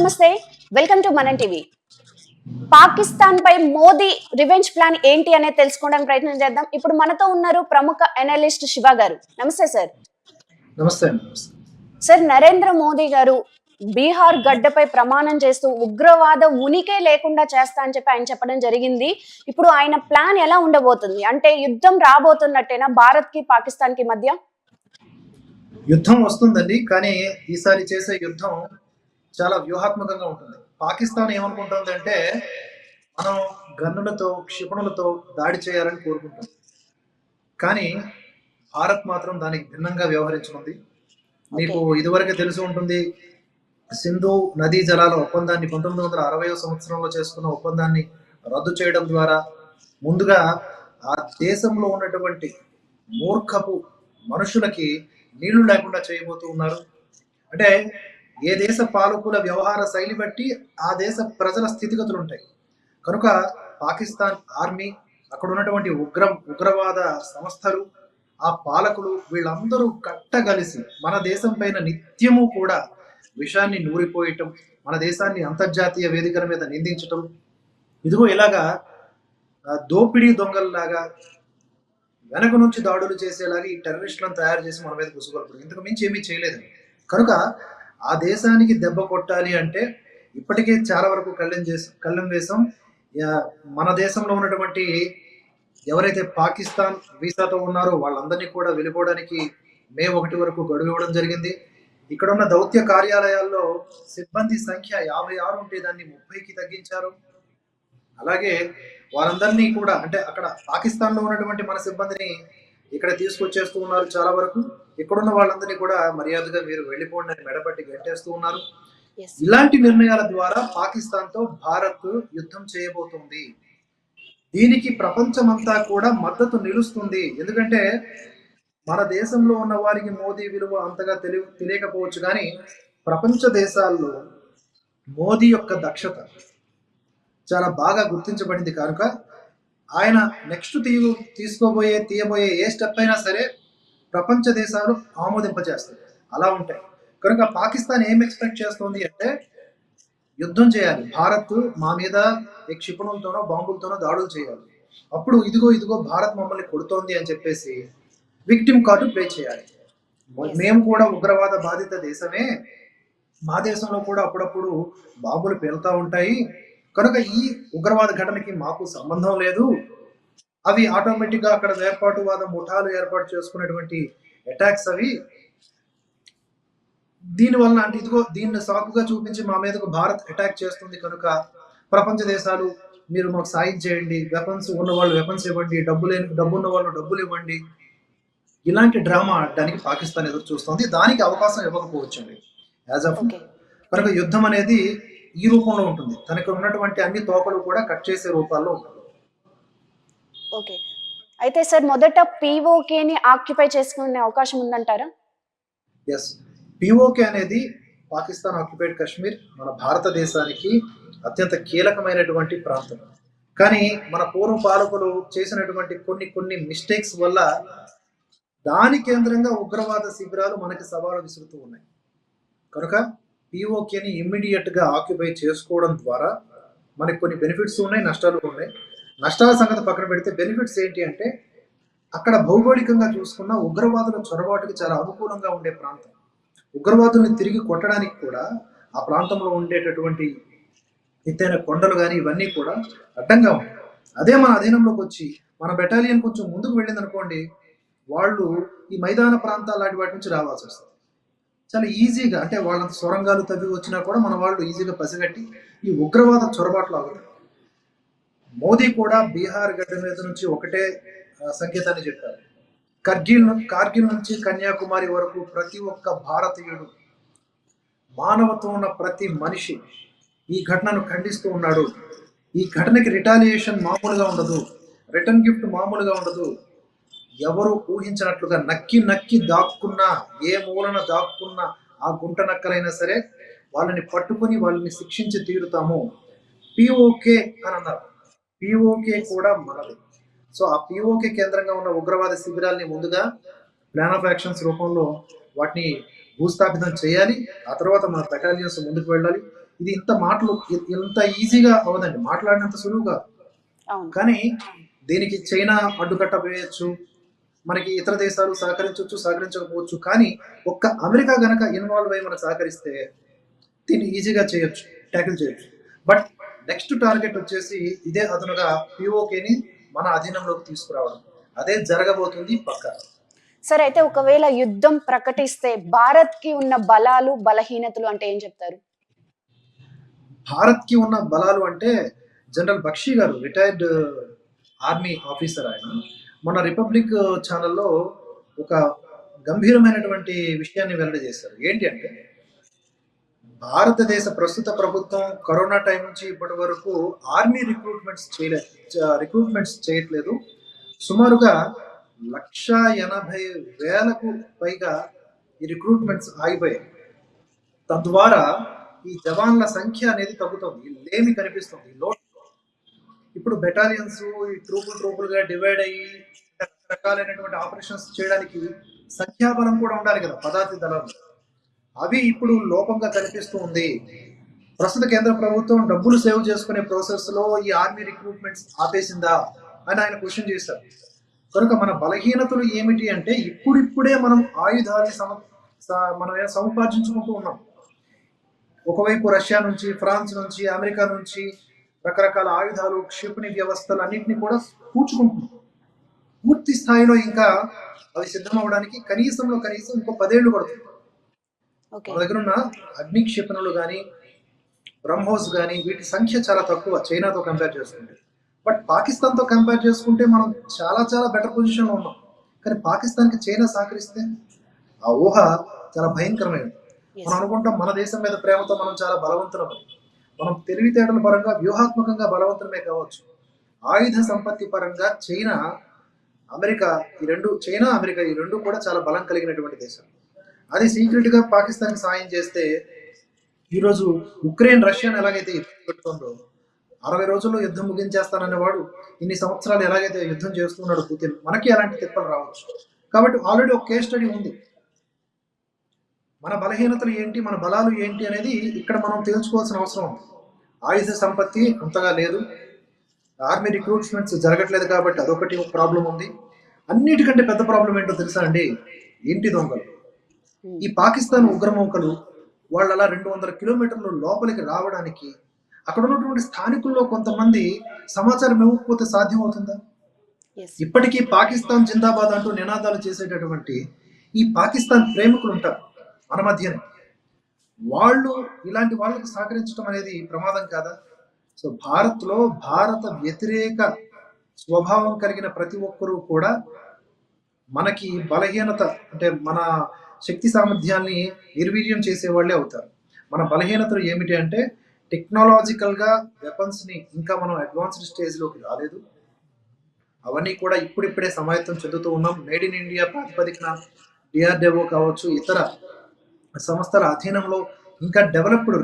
నమస్తే, welcome to మనం TV. Pakistan పై Modi revenge plan ఏంటి అనేది తెలుసుకోవడానికి ప్రయత్నం చేద్దాం. ఇప్పుడు మనతో ఉన్నారు ప్రముఖ అనలిస్ట్ శివ గారు. నమస్తే సార్. నమస్తే. సార్, నరేంద్ర మోదీ గారు బీహార్ గడ్డపై ప్రమాణం చేస్తూ ఉగ్రవాద ఉనికే లేకుండా చేస్తా అని చెప్పి ఆయన చెప్పడం జరిగింది. ఇప్పుడు ఆయన ప్లాన్ ఎలా ఉండబోతుంది? అంటే యుద్ధం రాబోతున్నట్టేనా భారత్ కి పాకిస్తాన్ కి మధ్య? యుద్ధం వస్తుందండి, కానీ ఈసారి చేసే యుద్ధం చాలా వ్యూహాత్మకంగా ఉంటుంది. పాకిస్తాన్ ఏమనుకుంటుంది అంటే మనం గన్నులతో క్షిపణులతో దాడి చేయాలని కోరుకుంటుంది. కానీ భారత్ మాత్రం దానికి భిన్నంగా వ్యవహరించనుంది. మీకు ఇదివరకే తెలిసి ఉంటుంది, సింధు నదీ జలాల ఒప్పందాన్ని 1960వ సంవత్సరంలో చేసుకున్న ఒప్పందాన్ని రద్దు చేయడం ద్వారా ముందుగా ఆ దేశంలో ఉన్నటువంటి మూర్ఖపు మనుషులకి నీళ్లు లేకుండా చేయబోతూ ఉన్నారు. అంటే ఏ దేశ పాలకుల వ్యవహార శైలి బట్టి ఆ దేశ ప్రజల స్థితిగతులు ఉంటాయి. కనుక పాకిస్తాన్ ఆర్మీ, అక్కడ ఉన్నటువంటి ఉగ్రవాద సంస్థలు, ఆ పాలకులు వీళ్ళందరూ కట్టగలిసి మన దేశం పైన నిత్యము కూడా విషయాన్ని నూరిపోయటం, మన దేశాన్ని అంతర్జాతీయ వేదికల మీద నిందించటం, ఇదిగో ఇలాగా దోపిడీ దొంగల్లాగా వెనక నుంచి దాడులు చేసేలాగా ఈ టెర్రరిస్టులను తయారు చేసి మన మీద కుసుగొల్పడం, ఇంతకు మించి ఏమీ చేయలేదు. కనుక ఆ దేశానికి దెబ్బ కొట్టాలి అంటే ఇప్పటికే చాలా వరకు కళ్ళెం వేసాం. మన దేశంలో ఉన్నటువంటి ఎవరైతే పాకిస్తాన్ వీసాతో ఉన్నారో వాళ్ళందరినీ కూడా వెళ్ళిపోవడానికి మే 1 వరకు గడువు ఇవ్వడం జరిగింది. ఇక్కడ ఉన్న దౌత్య కార్యాలయాల్లో సిబ్బంది సంఖ్య 56 ఉంటే దాన్ని 30కి తగ్గించారు. అలాగే వారందరినీ కూడా, అంటే అక్కడ పాకిస్తాన్ లో ఉన్నటువంటి మన సిబ్బందిని ఇక్కడ తీసుకొచ్చేస్తూ ఉన్నారు. చాలా వరకు ఇక్కడున్న వాళ్ళందరినీ కూడా మర్యాదగా మీరు వెళ్ళిపోండి అని మెడపట్టి గట్టేస్తూ ఉన్నారు. ఇలాంటి నిర్ణయాల ద్వారా పాకిస్తాన్ తో భారత్ యుద్ధం చేయబోతుంది. దీనికి ప్రపంచమంతా కూడా మద్దతు నిలుస్తుంది. ఎందుకంటే మన దేశంలో ఉన్న వారికి మోదీ విలువ అంతగా తెలియకపోవచ్చు, కానీ ప్రపంచ దేశాల్లో మోదీ యొక్క దక్షత చాలా బాగా గుర్తించబడింది. కనుక ఆయన నెక్స్ట్ తీయబోయే ఏ స్టెప్ అయినా సరే ప్రపంచ దేశాలు ఆమోదింపజేస్తాయి. అలా ఉంటాయి. కనుక పాకిస్తాన్ ఏం ఎక్స్పెక్ట్ చేస్తోంది అంటే యుద్ధం చేయాలి, భారత్ మా మీద ఏ క్షిపణులతోనో బాంబులతోనో దాడులు చేయాలి, అప్పుడు ఇదిగో భారత్ మమ్మల్ని కొడుతోంది అని చెప్పేసి విక్టిమ్ కార్డు ప్లే చేయాలి. మేము కూడా ఉగ్రవాద బాధిత దేశమే, మా దేశంలో కూడా అప్పుడప్పుడు బాంబులు పేలుతూ ఉంటాయి, కనుక ఈ ఉగ్రవాద ఘటనకి మాకు సంబంధం లేదు, అవి ఆటోమేటిక్గా అక్కడ వేర్పాటువాద ముఠాలు ఏర్పాటు చేసుకునేటువంటి అటాక్స్ అవి, దీనివలన అంటే ఇదిగో దీన్ని సాకుగా చూపించి మా మీదకు భారత్ అటాక్ చేస్తుంది, కనుక ప్రపంచ దేశాలు మీరు మాకు సాయం చేయండి, వెపన్స్ ఉన్న వాళ్ళు వెపన్స్ ఇవ్వండి, డబ్బు ఉన్న వాళ్ళు డబ్బులు ఇవ్వండి, ఇలాంటి డ్రామా ఆడడానికి పాకిస్తాన్ ఎదురు చూస్తుంది. దానికి అవకాశం ఇవ్వకపోవచ్చండి యాజ్ ఆఫ్. కనుక యుద్ధం అనేది ఈ రూపంలో ఉంటుంది. తనకు ఉన్నటువంటి అన్ని తోకలు కూడా కట్ చేసే రూపాల్లో ఉంటుంది. ఓకే, అయితే సార్ మొదట పీఓకేని ఆక్యుపై చేసుకునే అవకాశం ఉందంటారా? ఎస్, పీఓకే అనేది పాకిస్తాన్ ఆక్యుపైడ్ కాశ్మీర్ మన భారతదేశానికి అత్యంత కీలకమైనటువంటి ప్రాంతం. కానీ మన పూర్వ పాలకులు చేసినటువంటి కొన్ని మిస్టేక్స్ వల్ల దాని కేంద్రంగా ఉగ్రవాద శిబిరాలు మనకి సవాలు విసురుతూ ఉన్నాయి. కనుక పీఓకేని ఇమ్మీడియట్ గా ఆక్యుపై చేసుకోవడం ద్వారా మనకి కొన్ని బెనిఫిట్స్ ఉన్నాయి, నష్టాలు ఉన్నాయి. నష్టాల సంగతి పక్కన పెడితే బెనిఫిట్స్ ఏంటి అంటే అక్కడ భౌగోళికంగా చూసుకున్న ఉగ్రవాదుల చొరబాటుకి చాలా అనుకూలంగా ఉండే ప్రాంతం. ఉగ్రవాదుల్ని తిరిగి కొట్టడానికి కూడా ఆ ప్రాంతంలో ఉండేటటువంటి ఎత్తైన కొండలు కానీ ఇవన్నీ కూడా అడ్డంగా ఉంటాయి. అదే మన అధీనంలోకి వచ్చి మన బెటాలియన్ కొంచెం ముందుకు వెళ్ళింది అనుకోండి, వాళ్ళు ఈ మైదాన ప్రాంతాల లాంటి వాటి నుంచి రావాల్సి వస్తుంది. చాలా ఈజీగా, అంటే వాళ్ళంత సొరంగాలు తవ్వి వచ్చినా కూడా మన వాళ్ళు ఈజీగా పసిగట్టి ఈ ఉగ్రవాద చొరబాట్లు ఆగుతారు. మోదీ కూడా బీహార్ గడ్డ మీద నుంచి ఒకటే సంకేతాన్ని చెప్పారు. కార్గిల్ నుంచి కన్యాకుమారి వరకు ప్రతి ఒక్క భారతీయుడు, మానవత్వం ఉన్న ప్రతి మనిషి ఈ ఘటనను ఖండిస్తూ ఉన్నాడు. ఈ ఘటనకి రిటాలియేషన్ మామూలుగా ఉండదు, రిటర్న్ గిఫ్ట్ మామూలుగా ఉండదు. ఎవరు ఊహించినట్లుగా నక్కి దాక్కున్నా, ఏ మూలన దాక్కున్నా ఆ గుంట నక్కలైనా సరే వాళ్ళని పట్టుకుని వాళ్ళని శిక్షించి తీరుతాము. పీఓకే అని అన్నారు. పీఓకే కూడా మనది. సో ఆ పీఓకే కేంద్రంగా ఉన్న ఉగ్రవాద శిబిరాల్ని ముందుగా ప్లాన్ ఆఫ్ యాక్షన్స్ రూపంలో వాటిని భూస్థాపితం చేయాలి. ఆ తర్వాత మన బెటాలియన్స్ ముందుకు వెళ్ళాలి. ఇది ఇంత మాటలు ఇంత ఈజీగా అవదండి, మాట్లాడినంత సులువు కాదు. అవును. కానీ దీనికి చైనా అడ్డుకట్ట వేయచ్చు, మనకి ఇతర దేశాలు సహకరించవచ్చు, సహకరించకపోవచ్చు. కానీ ఒక్క అమెరికా గనక ఇన్వాల్వ్ అయ్యి మనకు సహకరిస్తే దీన్ని ఈజీగా చేయొచ్చు, ట్యాకిల్ చేయొచ్చు. బట్ నెక్స్ట్ టార్గెట్ వచ్చేసి ఇదే అదనుగా పిఓకేని మన అధీనంలోకి తీసుకురావడం. అదే జరగబోతుంది పక్కా. సరే, అయితే ఒకవేళ యుద్ధం ప్రకటిస్తే భారత్ కి ఉన్న బలాలు బలహీనతలు అంటే ఏం చెప్తారు? భారత్ కి ఉన్న బలాలు అంటే జనరల్ బక్షి గారు, రిటైర్డ్ ఆర్మీ ఆఫీసర్, ఆయన మన రిపబ్లిక్ ఛానల్లో ఒక గంభీరమైనటువంటి విషయాన్ని వెల్లడి చేశారు. ఏంటి అంటే, భారతదేశ ప్రస్తుత ప్రభుత్వం కరోనా టైం నుంచి ఇప్పటి వరకు ఆర్మీ రిక్రూట్మెంట్స్ చేయట్లేదు. సుమారుగా 1,80,000కు పైగా ఈ రిక్రూట్మెంట్స్ ఆగిపోయాయి. తద్వారా ఈ జవాన్ల సంఖ్య అనేది తగ్గుతుంది, ఈ లేమి కనిపిస్తుంది, ఈ లోటు. ఇప్పుడు బెటాలియన్స్ ఈ ట్రూపులుగా డివైడ్ అయ్యి రకరకాలైనటువంటి ఆపరేషన్స్ చేయడానికి సంఖ్యాబలం కూడా ఉండాలి కదా, పదాతి దళాలు. అవి ఇప్పుడు లోపంగా కనిపిస్తూ ఉంది. ప్రస్తుత కేంద్ర ప్రభుత్వం డబ్బులు సేవ్ చేసుకునే ప్రాసెస్ లో ఈ ఆర్మీ రిక్రూట్మెంట్స్ ఆపేసిందా అని ఆయన క్వశ్చన్ చేశారు. కనుక మన బలహీనతలు ఏమిటి అంటే, ఇప్పుడిప్పుడే మనం ఆయుధాలని మనం సముపార్జించుకుంటూ ఉన్నాం. ఒకవైపు రష్యా నుంచి, ఫ్రాన్స్ నుంచి, అమెరికా నుంచి రకరకాల ఆయుధాలు, క్షిపణి వ్యవస్థలు అన్నింటినీ కూడా కూర్చుకుంటున్నాం. పూర్తి స్థాయిలో ఇంకా అవి సిద్ధం అవడానికి కనీసం ఇంకో 10 ఏళ్ళు పడుతుంది. మన దగ్గర ఉన్న అగ్ని క్షిపణులు కానీ, బ్రహ్మోస్ కానీ, వీటి సంఖ్య చాలా తక్కువ చైనాతో కంపేర్ చేసుకుంటే. బట్ పాకిస్తాన్తో కంపేర్ చేసుకుంటే మనం చాలా చాలా బెటర్ పొజిషన్లో ఉన్నాం. కానీ పాకిస్తాన్కి చైనా సహకరిస్తే ఆ ఊహ చాలా భయంకరమైనది. మనం అనుకుంటాం మన దేశం మీద ప్రేమతో మనం చాలా బలవంతులమని. మనం తెలివితేటల పరంగా, వ్యూహాత్మకంగా బలవంతులమే కావచ్చు. ఆయుధ సంపత్తి పరంగా అమెరికా ఈ రెండు కూడా చాలా బలం కలిగినటువంటి దేశాలు. అది సీక్రెట్ గా పాకిస్తాన్కి సాయం చేస్తే, ఈరోజు ఉక్రెయిన్ రష్యాను ఎలాగైతే పెట్టుకుందో, 60 రోజుల్లో యుద్ధం ముగించేస్తాననేవాడు ఇన్ని సంవత్సరాలు ఎలాగైతే యుద్ధం చేస్తున్నాడు పుతిన్, మనకి అలాంటి తిప్పలు రావచ్చు. కాబట్టి ఆల్రెడీ ఒక కేస్ స్టడీ ఉంది. మన బలహీనతలు ఏంటి, మన బలాలు ఏంటి అనేది ఇక్కడ మనం తెలుసుకోవాల్సిన అవసరం ఉంది. ఆయుధ సంపత్తి అంతగా లేదు, ఆర్మీ రిక్రూట్మెంట్స్ జరగట్లేదు, కాబట్టి అదొకటి ప్రాబ్లం ఉంది. అన్నిటికంటే పెద్ద ప్రాబ్లం ఏంటో తెలుసా అండి? ఇంటి దొంగలు. ఈ పాకిస్తాన్ ఉగ్రమూకలు వాళ్ళు అలా 200 కిలోమీటర్లు లోపలికి రావడానికి అక్కడ ఉన్నటువంటి స్థానికుల్లో కొంతమంది సమాచారం ఇవ్వకపోతే సాధ్యం అవుతుందా? ఇప్పటికీ పాకిస్తాన్ జిందాబాద్ అంటూ నినాదాలు చేసేటటువంటి ఈ పాకిస్తాన్ ప్రేమికులు ఉంటారు మన మధ్యనే. వాళ్ళు ఇలాంటి వాళ్ళకు సహకరించడం అనేది ప్రమాదం కాదా? సో భారత వ్యతిరేక స్వభావం కలిగిన ప్రతి ఒక్కరూ కూడా మనకి బలహీనత అంటే మన శక్తి సామర్థ్యాన్ని నిర్వీర్యం చేసే వాళ్ళే అవుతారు. మన బలహీనతలు ఏమిటి అంటే, టెక్నాలజికల్ గా వెపన్స్ ని ఇంకా మనం అడ్వాన్స్డ్ స్టేజ్ లోకి రాలేదు. అవన్నీ కూడా ఇప్పుడిప్పుడే సమాయత్తం చెందుతూ ఉన్నాం. మేడ్ ఇన్ ఇండియా ప్రాతిపదికన డిఆర్డిఓ కావచ్చు, ఇతర సంస్థల అధీనంలో ఇంకా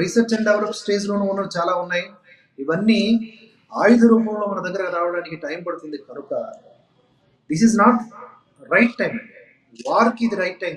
రీసెర్చ్ అండ్ డెవలప్ స్టేజ్ లోనూ ఉన్నవి చాలా ఉన్నాయి. ఇవన్నీ ఆయుధ రూపంలో మన దగ్గర రావడానికి టైం పడుతుంది. కనుక this is not right time. వార్కి ఇది రైట్ టైం.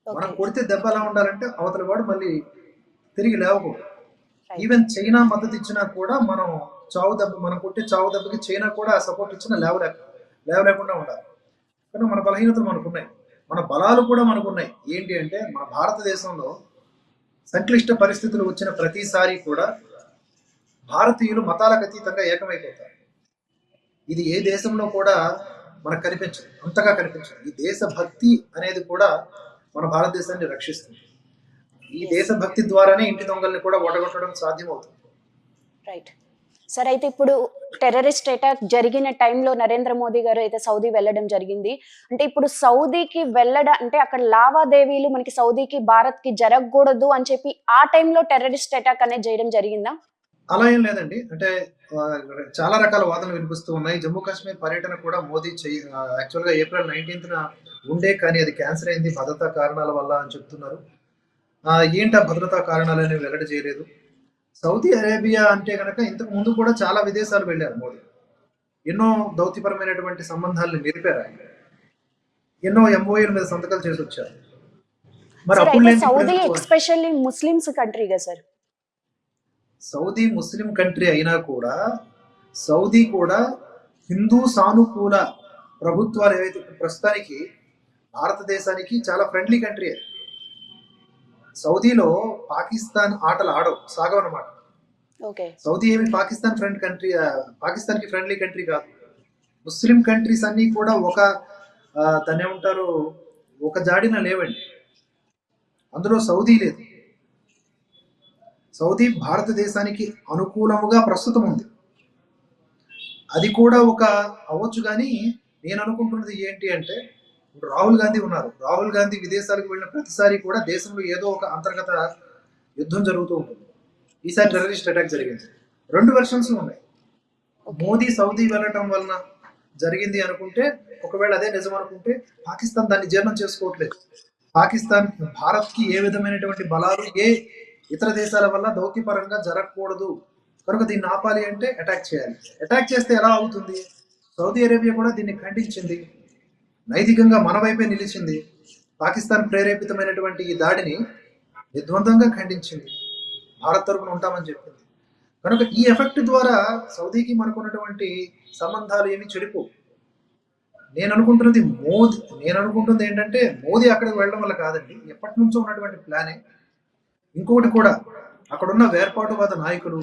మనం కొడితే దెబ్బ ఎలా ఉండాలంటే, అవతల వాడు మళ్ళీ తిరిగి లేవకూడదు. ఈవెన్ చైనా మద్దతు ఇచ్చినా కూడా మనం కొట్టే చావు దెబ్బకి చైనా కూడా సపోర్ట్ ఇచ్చినా లేవలేకుండా ఉండాలి. కానీ మన బలహీనతలు మనకున్నాయి, మన బలాలు కూడా మనకున్నాయి. ఏంటి అంటే, మన భారతదేశంలో సంక్లిష్ట పరిస్థితులు వచ్చిన ప్రతిసారి కూడా భారతీయులు మతాలకు అతీతంగా ఏకమైపోతారు. ఇది ఏ దేశంలో కూడా మనకు కనిపించదు, అంతగా కనిపించదు. ఈ దేశభక్తి అనేది కూడా మన భారతదేశాన్ని రక్షిస్తుంది. ఈ దేశభక్తి ద్వారానే ఇంటి దొంగల్ని కూడా ఓడగొట్టడం సాధ్యమవుతుంది. రైట్. సరే, అయితే ఇప్పుడు టెర్రరిస్ట్ అటాక్ జరిగిన టైంలో నరేంద్ర మోదీ గారు అయితే సౌదీ వెళ్ళడం జరిగింది. అంటే ఇప్పుడు సౌదీకి అంటే అక్కడ లావాదేవీలు మనకి సౌదీకి భారత్కి జరగకూడదు అని చెప్పి ఆ టైంలో టెర్రరిస్ట్ అటాక్ అనేది చేయడం జరిగిందా? అలా ఏం లేదండి. అంటే చాలా రకాల వాదనలు వినిపిస్తూ ఉన్నాయి. జమ్మూ కాశ్మీర్ పర్యటన కూడా మోదీ యాక్చువల్గా April 19th ఉండే, కానీ అది క్యాన్సిల్ అయింది భద్రతా కారణాల వల్ల అని చెప్తున్నారు. ఏంటి భద్రతా కారణాలు అనేవి వెల్లడి చేయలేదు. సౌదీ అరేబియా అంటే కనుక ఇంతకు ముందు కూడా చాలా విదేశాలు వెళ్ళారు మోదీ. ఎన్నో దౌత్యపరమైనటువంటి సంబంధాలను నిలిపారు ఆయన. ఎన్నో MOUల మీద సంతకాలు చేసి వచ్చారు. మరి అప్పుడు సౌదీ ఎస్పెషల్లీ ముస్లిమ్స్ కంట్రీగా సార్. సౌదీ ముస్లిం కంట్రీ అయినా కూడా సౌదీ కూడా హిందూ సానుకూల ప్రభుత్వాలు ఏవైతే ప్రస్తుతానికి భారతదేశానికి చాలా ఫ్రెండ్లీ కంట్రీ. సౌదీలో పాకిస్తాన్ ఆటలు సాగవన్నమాట. ఓకే. సౌదీ ఏమి పాకిస్తాన్ ఫ్రెండ్ కంట్రీ, పాకిస్తాన్కి ఫ్రెండ్లీ కంట్రీ కాదు. ముస్లిం కంట్రీస్ అన్నీ కూడా దాన్ని ఏమంటారు, ఒక జాడిన లేవండి. అందులో సౌదీ లేదు. సౌదీ భారతదేశానికి అనుకూలముగా ప్రస్తుతం ఉంది. అది కూడా అవ్వచ్చు. కానీ నేను అనుకుంటున్నది ఏంటి అంటే, ఇప్పుడు రాహుల్ గాంధీ ఉన్నారు. రాహుల్ గాంధీ విదేశాలకు వెళ్ళిన ప్రతిసారి కూడా దేశంలో ఏదో ఒక అంతర్గత యుద్ధం జరుగుతూ ఉంటుంది. ఈసారి టెర్రరిస్ట్ అటాక్ జరిగింది. 2 వెర్షన్స్ ఉన్నాయి. మోదీ సౌదీ వెళ్ళటం వలన జరిగింది అనుకుంటే, ఒకవేళ అదే నిజం అనుకుంటే, పాకిస్తాన్ దాన్ని జీర్ణం చేసుకోవట్లేదు. పాకిస్తాన్ భారత్కి ఏ విధమైనటువంటి బలాలు ఏ ఇతర దేశాల వల్ల దౌత్యపరంగా జరగకూడదు, కనుక దీన్ని ఆపాలి అంటే అటాక్ చేయాలి. అటాక్ చేస్తే ఎలా అవుతుంది? సౌదీ అరేబియా కూడా దీన్ని ఖండించింది, నైతికంగా మన వైపే నిలిచింది. పాకిస్తాన్ ప్రేరేపితమైనటువంటి ఈ దాడిని నిర్ద్వందంగా ఖండించింది, భారత్ తరపున ఉంటామని చెప్పింది. కనుక ఈ ఎఫెక్ట్ ద్వారా సౌదీకి మనకున్నటువంటి సంబంధాలు ఏమి చెడిపో. నేను అనుకుంటుంది ఏంటంటే, మోదీ అక్కడికి వెళ్ళడం వల్ల కాదండి, ఎప్పటి నుంచో ఉన్నటువంటి ప్లానే. ఇంకొకటి కూడా, అక్కడున్న వేర్పాటువాద నాయకులు,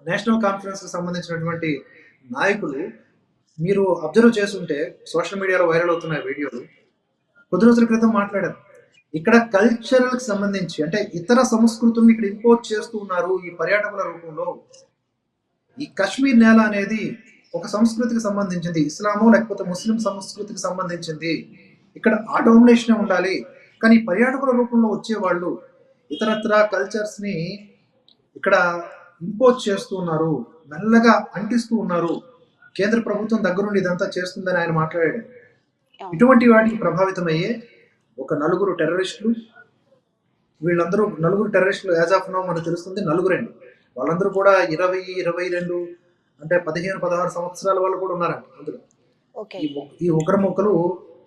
నేషనల్ కాన్ఫరెన్స్ కి సంబంధించినటువంటి నాయకులు, మీరు అబ్జర్వ్ చేస్తుంటే సోషల్ మీడియాలో వైరల్ అవుతున్న వీడియోలు, కొద్ది రోజుల క్రితం మాట్లాడారు. ఇక్కడ కల్చరల్ కి సంబంధించి, అంటే ఇతర సంస్కృతుల్ని ఇక్కడ ఇంపోర్ట్ చేస్తూ ఉన్నారు ఈ పర్యాటకుల రూపంలో. ఈ కశ్మీర్ నేల అనేది ఒక సంస్కృతికి సంబంధించింది, ఇస్లామో లేకపోతే ముస్లిం సంస్కృతికి సంబంధించింది. ఇక్కడ ఆ డామినేషనే ఉండాలి. కానీ పర్యాటకుల రూపంలో వచ్చేవాళ్ళు ఇతరత్ర కల్చర్స్ ని ఇక్కడ ఇంపోజ్ చేస్తూ ఉన్నారు, మెల్లగా అంటిస్తూ ఉన్నారు. కేంద్ర ప్రభుత్వం దగ్గరుండి ఇదంతా చేస్తుందని ఆయన మాట్లాడాడు. ఇటువంటి వాటికి ప్రభావితమయ్యే ఒక నలుగురు టెర్రరిస్టులు, వీళ్ళందరూ నలుగురు టెర్రరిస్టులు యాజ్ ఆఫ్ నౌ మనకు తెలుస్తుంది నలుగురండి. వాళ్ళందరూ కూడా 20, 22 అంటే 15, 16 సంవత్సరాల వాళ్ళు కూడా ఉన్నారంట అందులో. ఈ ఉగ్రమూకలు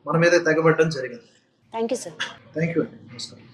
మన మీద తెగబడడం జరిగింది. Thank you sir. Thank you అండి. నమస్కారం.